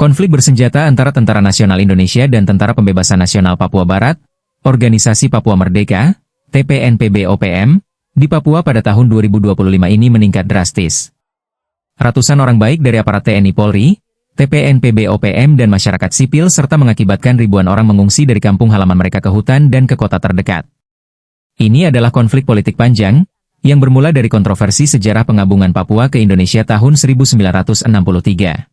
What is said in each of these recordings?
Konflik bersenjata antara Tentara Nasional Indonesia dan Tentara Pembebasan Nasional Papua Barat, Organisasi Papua Merdeka, TPNPB-OPM, di Papua pada tahun 2025 ini meningkat drastis. Ratusan orang baik dari aparat TNI Polri, TPNPB-OPM dan masyarakat sipil serta mengakibatkan ribuan orang mengungsi dari kampung halaman mereka ke hutan dan ke kota terdekat. Ini adalah konflik politik panjang, yang bermula dari kontroversi sejarah penggabungan Papua ke Indonesia tahun 1963.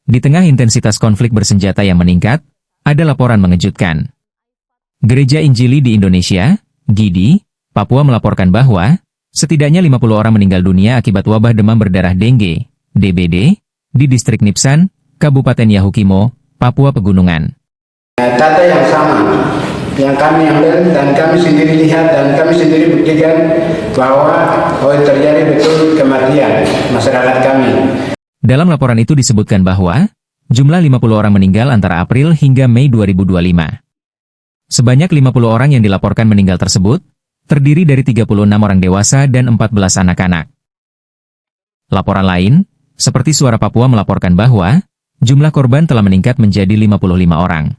Di tengah intensitas konflik bersenjata yang meningkat, ada laporan mengejutkan. Gereja Injili di Indonesia, GIDI, Papua melaporkan bahwa setidaknya 50 orang meninggal dunia akibat wabah demam berdarah dengue, DBD, di distrik Nipsan, Kabupaten Yahukimo, Papua Pegunungan. Data yang sama, yang kami ambil dan kami sendiri lihat dan kami sendiri buktikan bahwa terjadi betul kematian masyarakat kami. Dalam laporan itu disebutkan bahwa jumlah 50 orang meninggal antara April hingga Mei 2025. Sebanyak 50 orang yang dilaporkan meninggal tersebut terdiri dari 36 orang dewasa dan 14 anak-anak. Laporan lain, seperti Suara Papua melaporkan bahwa jumlah korban telah meningkat menjadi 55 orang.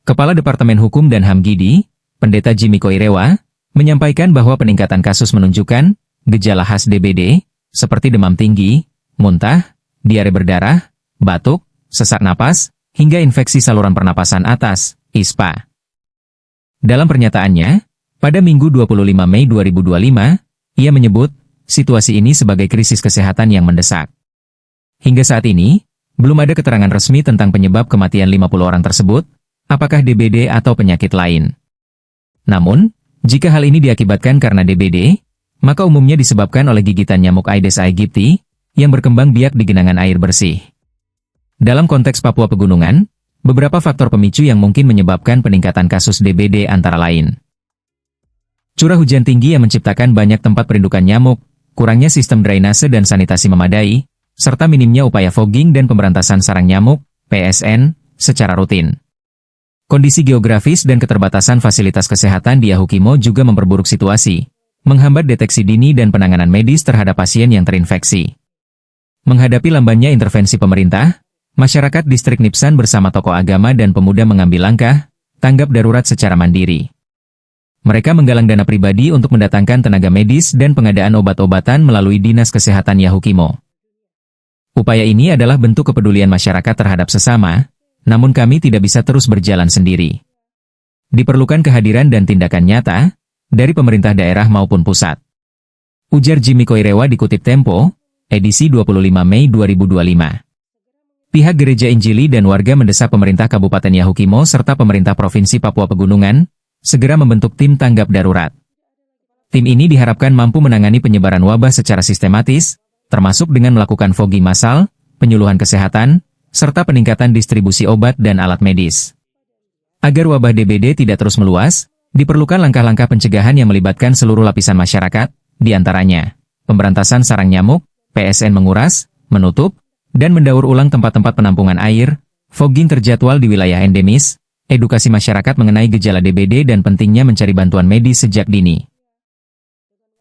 Kepala Departemen Hukum dan HAM GIDI, Pendeta Jimmy Koirewa, menyampaikan bahwa peningkatan kasus menunjukkan gejala khas DBD, seperti demam tinggi, muntah, diare berdarah, batuk, sesak napas, hingga infeksi saluran pernapasan atas, ISPA. Dalam pernyataannya, pada Minggu 25 Mei 2025, ia menyebut situasi ini sebagai krisis kesehatan yang mendesak. Hingga saat ini, belum ada keterangan resmi tentang penyebab kematian 50 orang tersebut, apakah DBD atau penyakit lain. Namun, jika hal ini diakibatkan karena DBD, maka umumnya disebabkan oleh gigitan nyamuk Aedes aegypti, yang berkembang biak di genangan air bersih. Dalam konteks Papua Pegunungan, beberapa faktor pemicu yang mungkin menyebabkan peningkatan kasus DBD antara lain. Curah hujan tinggi yang menciptakan banyak tempat perindukan nyamuk, kurangnya sistem drainase dan sanitasi memadai, serta minimnya upaya fogging dan pemberantasan sarang nyamuk, PSN, secara rutin. Kondisi geografis dan keterbatasan fasilitas kesehatan di Yahukimo juga memperburuk situasi, menghambat deteksi dini dan penanganan medis terhadap pasien yang terinfeksi. Menghadapi lambannya intervensi pemerintah, masyarakat distrik Nipsan bersama tokoh agama dan pemuda mengambil langkah tanggap darurat secara mandiri. Mereka menggalang dana pribadi untuk mendatangkan tenaga medis dan pengadaan obat-obatan melalui Dinas Kesehatan Yahukimo. Upaya ini adalah bentuk kepedulian masyarakat terhadap sesama, namun kami tidak bisa terus berjalan sendiri. Diperlukan kehadiran dan tindakan nyata dari pemerintah daerah maupun pusat. Ujar Jimmy Koirewa dikutip Tempo, edisi 25 Mei 2025. Pihak Gereja Injili dan warga mendesak pemerintah Kabupaten Yahukimo serta pemerintah Provinsi Papua Pegunungan segera membentuk tim tanggap darurat. Tim ini diharapkan mampu menangani penyebaran wabah secara sistematis, termasuk dengan melakukan fogging massal, penyuluhan kesehatan, serta peningkatan distribusi obat dan alat medis. Agar wabah DBD tidak terus meluas, diperlukan langkah-langkah pencegahan yang melibatkan seluruh lapisan masyarakat, diantaranya pemberantasan sarang nyamuk, PSN menguras, menutup, dan mendaur ulang tempat-tempat penampungan air, fogging terjadwal di wilayah endemis, edukasi masyarakat mengenai gejala DBD dan pentingnya mencari bantuan medis sejak dini.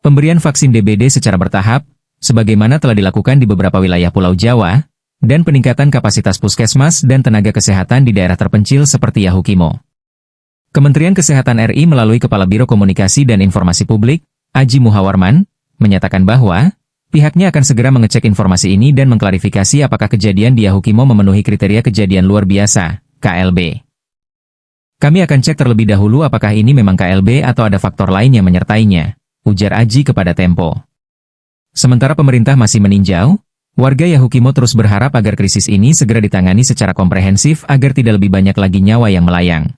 Pemberian vaksin DBD secara bertahap, sebagaimana telah dilakukan di beberapa wilayah Pulau Jawa, dan peningkatan kapasitas puskesmas dan tenaga kesehatan di daerah terpencil seperti Yahukimo. Kementerian Kesehatan RI melalui Kepala Biro Komunikasi dan Informasi Publik, Aji Muhawarman, menyatakan bahwa pihaknya akan segera mengecek informasi ini dan mengklarifikasi apakah kejadian di Yahukimo memenuhi kriteria kejadian luar biasa, KLB. Kami akan cek terlebih dahulu apakah ini memang KLB atau ada faktor lain yang menyertainya, ujar Aji kepada Tempo. Sementara pemerintah masih meninjau, warga Yahukimo terus berharap agar krisis ini segera ditangani secara komprehensif agar tidak lebih banyak lagi nyawa yang melayang.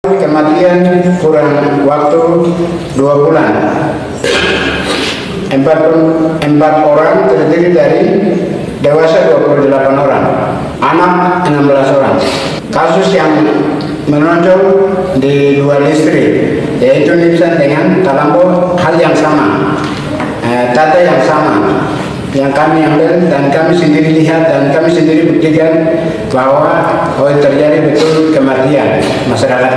Kematian kurang waktu 2 bulan. 4 orang terdiri dari dewasa 28 orang, anak 16 orang. Kasus yang menonjol di 2 distrik, yaitu Nipsan dengan Talambo, hal yang sama, data yang sama, yang kami ambil dan kami sendiri lihat dan kami sendiri buktikan bahwa terjadi betul kematian masyarakat